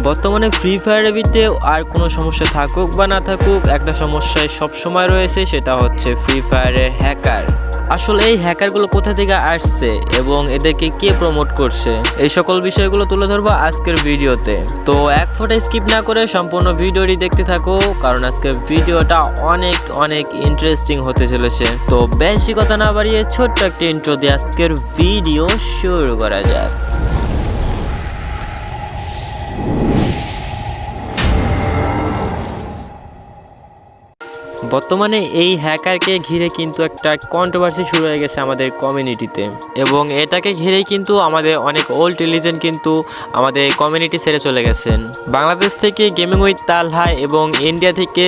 বর্তমানে ফ্রি ফায়ারের ভিতরে আর কোনো সমস্যা থাকুক বা না থাকুক, একটা সমস্যায় সবসময় রয়েছে, সেটা হচ্ছে ফ্রি ফায়ারের হ্যাকার। আসলে এই হ্যাকারগুলো কোথা থেকে আসছে এবং এদেরকে কে প্রমোট করছে, এই সকল বিষয়গুলো তুলে ধরবো আজকের ভিডিওতে। তো এক ফোঁটা স্কিপ না করে সম্পূর্ণ ভিডিওটি দেখতে থাকো, কারণ আজকের ভিডিওটা অনেক অনেক ইন্টারেস্টিং হতে চলেছে। তো বেশি কথা না বাড়িয়ে ছোট্ট একটা ইন্ট্রো দিয়ে আজকের ভিডিও শুরু করা যাক। বর্তমানে এই হ্যাকারকে ঘিরে কিন্তু একটা কন্ট্রোভার্সি শুরু হয়ে গেছে আমাদের কমিউনিটিতে, এবং এটাকে ঘিরেই কিন্তু আমাদের অনেক ওল্ড লিজেন্ড কিন্তু আমাদের কমিউনিটি ছেড়ে চলে গেছেন। বাংলাদেশ থেকে গেমিং উইথ তালহা এবং ইন্ডিয়া থেকে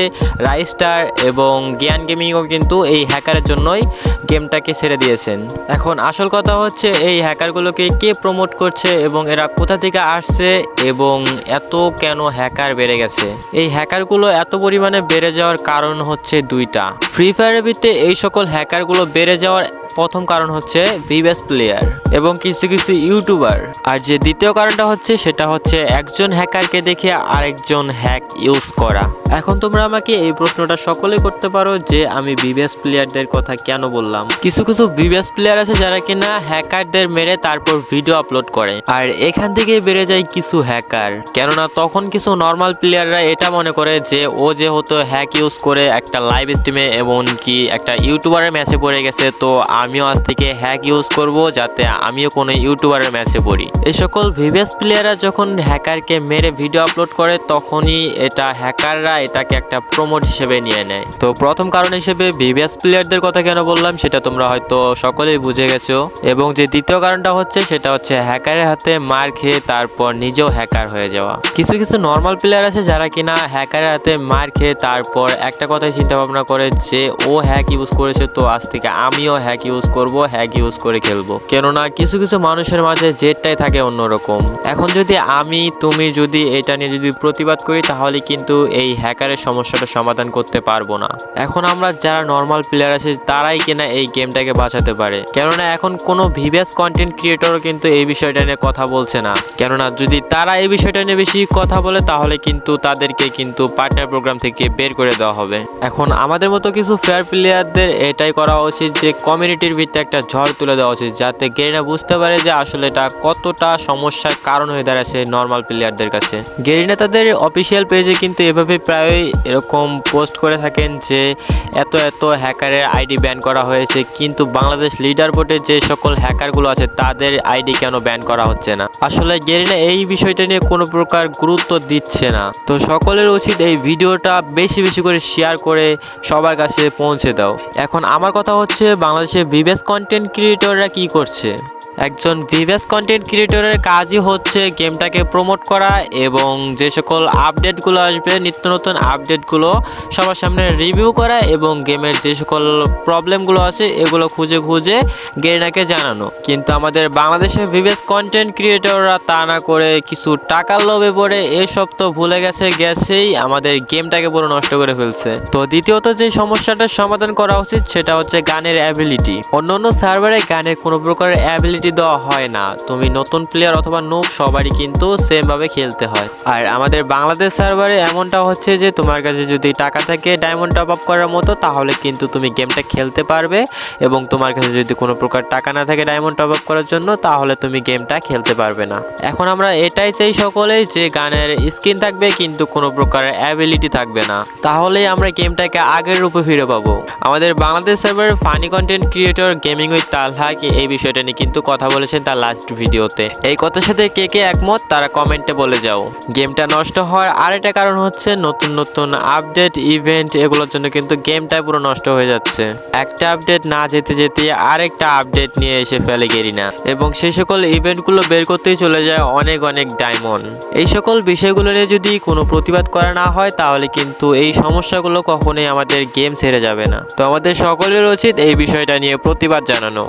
রাইস্টার এবং জ্ঞান গেমিংও কিন্তু এই হ্যাকারের জন্যই গেমটাকে ছেড়ে দিয়েছেন। এখন আসল কথা হচ্ছে এই হ্যাকারগুলোকে কে প্রমোট করছে এবং এরা কোথা থেকে আসছে এবং এত কেন হ্যাকার বেড়ে গেছে। এই হ্যাকারগুলো এত পরিমাণে বেড়ে যাওয়ার কারণ হচ্ছে দুইটা। ফ্রি ফায়ারের ভিতরে এই সকল হ্যাকারগুলো বেড়ে যাওয়ার প্রথম কারণ হচ্ছে ভিভেস প্লেয়ার এবং কিছু কিছু ইউটিউবার, আর যে দ্বিতীয় কারণটা হচ্ছে সেটা হচ্ছে একজন হ্যাকারকে দেখে আরেকজন হ্যাক ইউজ করা। এখন তোমরা আমাকে এই প্রশ্নটা সকলে করতে পারো যে আমি ভিভেস প্লেয়ারদের কথা কেন বললাম। কিছু কিছু ভিভেস প্লেয়ার আছে যারা কিনা হ্যাকারদের মেরে তারপর ভিডিও আপলোড করে, আর এখান থেকে বেড়ে যায় কিছু হ্যাকার। কেননা তখন কিছু নর্মাল প্লেয়াররা এটা মনে করে যে ও যেহেতু হ্যাক ইউজ করে একটা লাইভ স্ট্রিমে এমনকি একটা ইউটিউবারের ম্যাচে পড়ে গেছে, তো আমিও আজ থেকে হ্যাক ইউজ করব যাতে আমিও কোনো ইউটিউবারের ম্যাচে পড়ি। এই সকল ভিভেস প্লেয়াররা যখন হ্যাকারকে মেরে ভিডিও আপলোড করে তখনই এটা হ্যাকাররা এটাকে একটা প্রমোট হিসেবে নিয়ে নেয়। তো প্রথম কারণ হিসেবে ভিভেস প্লেয়ারদের কথা কেন বললাম সেটা তোমরা হয়তো সকলেই বুঝে গেছো, এবং যে দ্বিতীয় কারণটা হচ্ছে সেটা হচ্ছে হ্যাকারের হাতে মার খেয়ে তারপর নিজেও হ্যাকার হয়ে যাওয়া। কিছু কিছু নর্মাল প্লেয়ার আছে যারা কিনা হ্যাকারের হাতে মার খেয়ে তারপর একটা কথাই চিন্তা ভাবনা করে যে ও হ্যাক ইউজ করেছে, তো আজ থেকে আমিও হ্যাক ইউজ করব, হ্যাক ইউজ করে খেলবো। কেননা কিছু কিছু মানুষের মাঝে জেদটাই থাকে অন্যরকম। এখন যদি আমি তুমি যদি এটা নিয়ে যদি প্রতিবাদ করি তাহলে কিন্তু এই হ্যাকারের সমস্যাটা সমাধান করতে পারবো না। এখন আমরা যারা নর্মাল প্লেয়ার আছে তারাই কিনা এই গেমটাকে বাঁচাতে পারে, কেননা এখন কোনো ভিভেস কন্টেন্ট ক্রিয়েটরও কিন্তু এই বিষয়টা নিয়ে কথা বলছে না। কেননা যদি তারা এই বিষয়টা নিয়ে বেশি কথা বলে তাহলে কিন্তু তাদেরকে কিন্তু পার্টনার প্রোগ্রাম থেকে বের করে দেওয়া হবে। এখন আমাদের মতো কিছু ফেয়ার প্লেয়ারদের এটাই করা উচিত যে কমিউনিটির ভিতরে একটা ঝড় তুলে দেওয়া উচিত, যাতে গেরিনা বুঝতে পারে যে আসলে এটা কতটা সমস্যার কারণ হয়ে দাঁড়াচ্ছে নর্মাল প্লেয়ারদের কাছে। গেরিনা তাদের অফিসিয়াল পেজে কিন্তু এভাবে প্রায়ই এরকম পোস্ট করে থাকেন যে এত এত হ্যাকারের আইডি ব্যান করা হয়েছে, কিন্তু বাংলাদেশ লিডার বোর্ডে যে সকল হ্যাকারগুলো আছে তাদের আইডি কেন ব্যান করা হচ্ছে না। আসলে গেরিনা এই বিষয়টা নিয়ে কোনো প্রকার গুরুত্ব দিচ্ছে না। তো সকলের উচিত এই ভিডিওটা বেশি বেশি করে শেয়ার করে সবার কাছে পৌঁছে দাও। এখন আমার কথা হচ্ছে বাংলাদেশের ভিভেস কন্টেন্ট ক্রিয়েটররা কি করছে। একজন ভিভেস কন্টেন্ট ক্রিয়েটরের কাজই হচ্ছে গেমটাকে প্রমোট করা এবং যে সকল আপডেটগুলো আসবে, নিত্য নতুন আপডেটগুলো সবার সামনে রিভিউ করা এবং গেমের যে সকল প্রবলেমগুলো আছে এগুলো খুঁজে খুঁজে গেরিনাকে জানানো। কিন্তু আমাদের বাংলাদেশের ভিভেস কন্টেন্ট ক্রিয়েটররা তা না করে কিছু টাকার লোভে পড়ে এসব তো ভুলে গেছেই আমাদের গেমটাকে পুরো নষ্ট করে ফেলছে। তো দ্বিতীয়ত যে সমস্যাটার সমাধান করা উচিত সেটা হচ্ছে গানের অ্যাবিলিটি। অন্য সার্ভারে গানের কোনো প্রকার অ্যাবিলিটি দেওয়া হয় না। তুমি নতুন প্লেয়ার অথবা নুব সবারই কিন্তু সেম ভাবে খেলতে হয়। আর আমাদের বাংলাদেশ সার্ভারে এমনটা হচ্ছে যে তোমার কাছে যদি টাকা থাকে ডায়মন্ড টপ আপ করার মতো তাহলে কিন্তু তুমি গেমটা খেলতে পারবে, এবং তোমার কাছে যদি কোনো প্রকার টাকা না থাকে ডায়মন্ড টপ আপ করার জন্য তাহলে তুমি গেমটা খেলতে পারবে না। এখন আমরা এটাই চাই সকলেই যে গানের স্কিন থাকবে কিন্তু কোনো প্রকার অ্যাবিলিটি থাকবে না, তাহলেই আমরা গেমটাকে আগের রূপে ফিরে পাবো। আমাদের বাংলাদেশ সার্ভারের funny content creator gaming with Talha এই বিষয়টা নিয়ে কিন্তু কথা বলেছেন তার লাস্ট ভিডিওতে। এই কথার সাথে কে কে একমত তারা কমেন্টে বলে যাও। গেমটা নষ্ট হওয়ার আরেকটা কারণ হচ্ছে নতুন নতুন আপডেট ইভেন্ট, এগুলোর জন্য কিন্তু গেমটা পুরো নষ্ট হয়ে যাচ্ছে। একটা আপডেট না যেতে যেতে আরেকটা আপডেট নিয়ে এসে ফেলে গেরিনা, এবং সেই সকল ইভেন্টগুলো বের করতেই চলে যায় অনেক অনেক ডায়মন্ড। এই সকল বিষয়গুলো নিয়ে যদি কোনো প্রতিবাদ করা না হয় তাহলে কিন্তু এই সমস্যাগুলো কখনোই আমাদের গেম ছেড়ে যাবে না। তো আমাদের সকলের উচিত এই বিষয়টা নিয়ে প্রতিবাদ জানানো।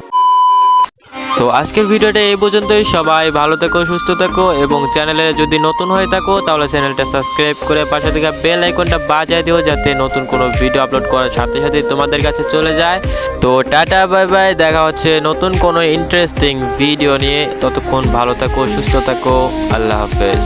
তো আজকের ভিডিওটা এই পর্যন্তই। সবাই ভালো থেকো, সুস্থ থাকো, এবং চ্যানেলে যদি নতুন হয়ে থাকো তাহলে চ্যানেলটা সাবস্ক্রাইব করে পাশে থেকে বেল আইকনটা বাজিয়ে দিও যাতে নতুন কোনো ভিডিও আপলোড করার সাথে সাথে তোমাদের কাছে চলে যায়। তো টাটা বাই বাই, দেখা হচ্ছে নতুন কোনো ইন্টারেস্টিং ভিডিও নিয়ে। ততক্ষণ ভালো থাকো, সুস্থ থাকো, আল্লাহ হাফেজ।